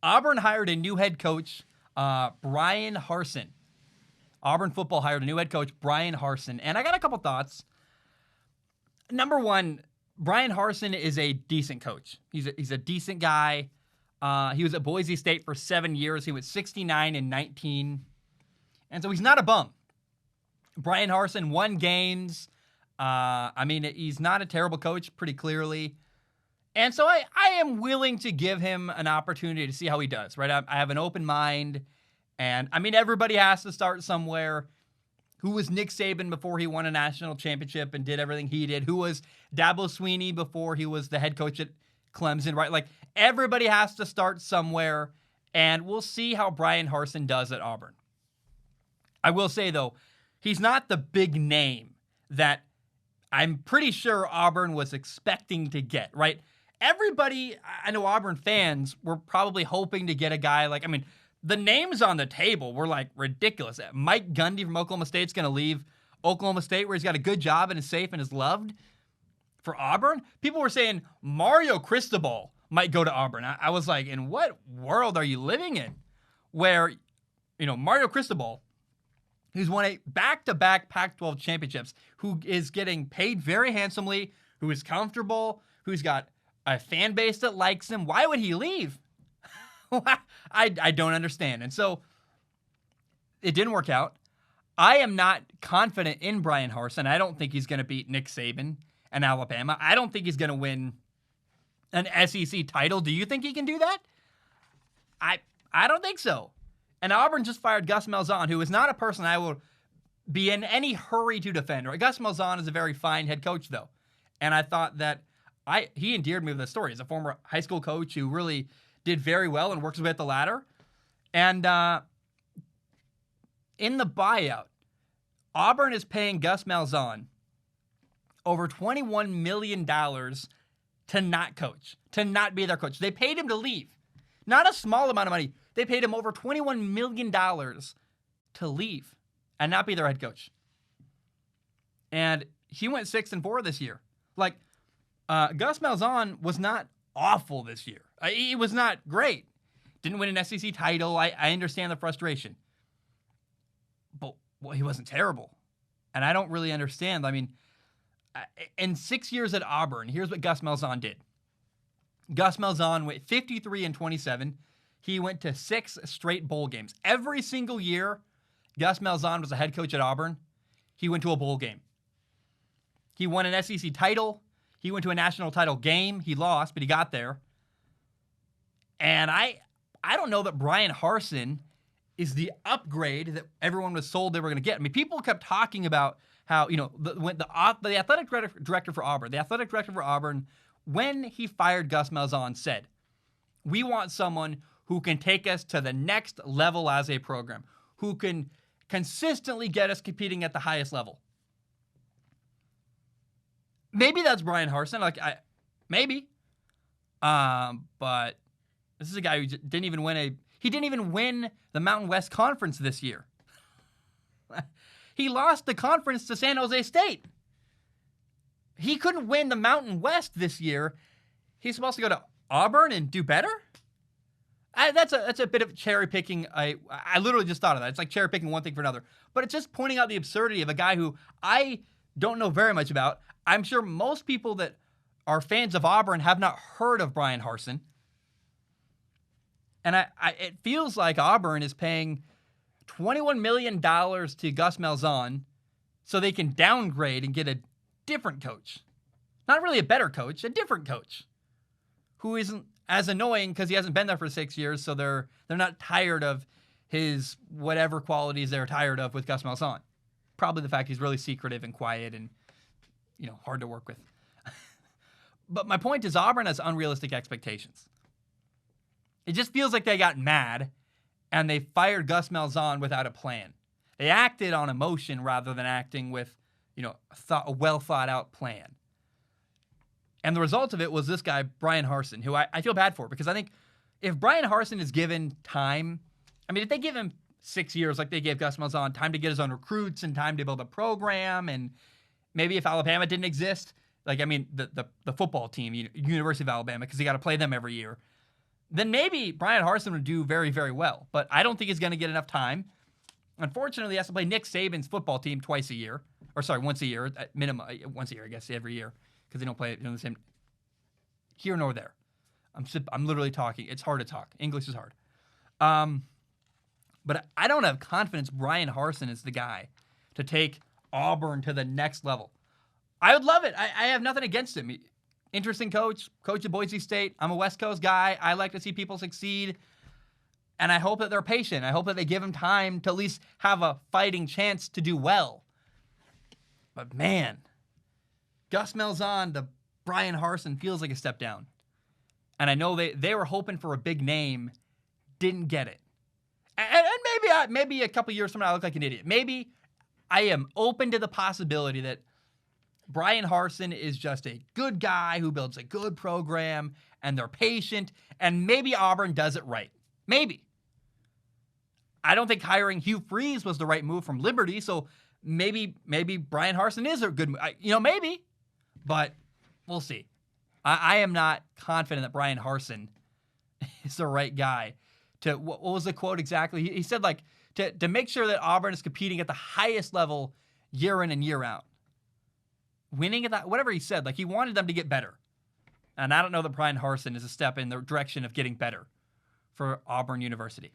Auburn hired a new head coach, Bryan Harsin. Auburn football hired a new head coach, Bryan Harsin. And I got a couple thoughts. Number one, Bryan Harsin is a decent coach. He's a decent guy. He was at Boise State for 7 years. He was 69-19. And so he's not a bum. Bryan Harsin won games. He's not a terrible coach, pretty clearly. And so I am willing to give him an opportunity to see how he does, right? I have an open mind. And, everybody has to start somewhere. Who was Nick Saban before he won a national championship and did everything he did? Who was Dabo Swinney before he was the head coach at Clemson, right? Like, everybody has to start somewhere, and we'll see how Bryan Harsin does at Auburn. I will say, though, he's not the big name that I'm pretty sure Auburn was expecting to get, right? Everybody, I know Auburn fans were probably hoping to get a guy like, the names on the table were like ridiculous. Mike Gundy from Oklahoma State's going to leave Oklahoma State where he's got a good job and is safe and is loved for Auburn. People were saying Mario Cristobal might go to Auburn. I was like, in what world are you living in? Where, Mario Cristobal, who's won a back-to-back Pac-12 championships, who is getting paid very handsomely, who is comfortable, who's got a fan base that likes him. Why would he leave? I don't understand. And so it didn't work out. I am not confident in Bryan Harsin. I don't think he's going to beat Nick Saban and Alabama. I don't think he's going to win an SEC title. Do you think he can do that? I don't think so. And Auburn just fired Gus Malzahn, who is not a person I will be in any hurry to defend. Right? Gus Malzahn is a very fine head coach, though. And I thought that he endeared me with the story. He's a former high school coach who really did very well and works his way up the ladder. And in the buyout, Auburn is paying Gus Malzahn over $21 million to not coach, to not be their coach. They paid him to leave. Not a small amount of money. They paid him over $21 million to leave and not be their head coach. And he went 6-4 this year. Like, Gus Malzahn was not awful this year. He was not great. Didn't win an SEC title. I understand the frustration. But he wasn't terrible. And I don't really understand. In 6 years at Auburn, here's what Gus Malzahn did. Gus Malzahn went 53-27. He went to 6 straight bowl games. Every single year Gus Malzahn was a head coach at Auburn, he went to a bowl game. He won an SEC title. He went to a national title game. He lost, but he got there. And I don't know that Bryan Harsin is the upgrade that everyone was sold they were going to get. People kept talking about how, the athletic director for Auburn, when he fired Gus Malzahn, said, we want someone who can take us to the next level as a program, who can consistently get us competing at the highest level. Maybe that's Bryan Harsin. Maybe. But this is a guy who didn't even win the Mountain West Conference this year. He lost the conference to San Jose State. He couldn't win the Mountain West this year. He's supposed to go to Auburn and do better? That's a bit of cherry picking. I literally just thought of that. It's like cherry picking one thing for another. But it's just pointing out the absurdity of a guy who I don't know very much about. I'm sure most people that are fans of Auburn have not heard of Bryan Harsin. And it feels like Auburn is paying $21 million to Gus Malzahn so they can downgrade and get a different coach. Not really a better coach, a different coach who isn't as annoying because he hasn't been there for 6 years, so they're not tired of his whatever qualities they're tired of with Gus Malzahn. Probably the fact he's really secretive and quiet and, hard to work with. But my point is Auburn has unrealistic expectations. It just feels like they got mad and they fired Gus Malzahn without a plan. They acted on emotion rather than acting with, a well thought out plan. And the result of it was this guy, Bryan Harsin, who I feel bad for because I think if Bryan Harsin is given time, if they give him 6 years like they gave Gus Malzahn, time to get his own recruits and time to build a program, and maybe if Alabama didn't exist, the football team, University of Alabama, because you got to play them every year. then maybe Bryan Harsin would do very, very well. But I don't think he's going to get enough time. Unfortunately, he has to play Nick Saban's football team once a year, at minimum, once a year, I guess, every year, because they don't play it in the same. Here nor there. I'm literally talking. It's hard to talk. English is hard. But I don't have confidence Bryan Harsin is the guy to take Auburn to the next level. I would love it. I have nothing against him. Interesting coach at Boise State. I'm a West Coast guy. I like to see people succeed. And I hope that they're patient. I hope that they give him time to at least have a fighting chance to do well. But man, Gus Malzahn to Bryan Harsin feels like a step down. And I know they were hoping for a big name, didn't get it. And maybe a couple years from now I look like an idiot. Maybe I am open to the possibility that Bryan Harsin is just a good guy who builds a good program, and they're patient, and maybe Auburn does it right. Maybe. I don't think hiring Hugh Freeze was the right move from Liberty, so maybe Bryan Harsin is a good move. Maybe. But we'll see. I am not confident that Bryan Harsin is the right guy to, what was the quote exactly? He said, like, to make sure that Auburn is competing at the highest level year in and year out. Winning at that, whatever he said, like he wanted them to get better. And I don't know that Bryan Harsin is a step in the direction of getting better for Auburn University.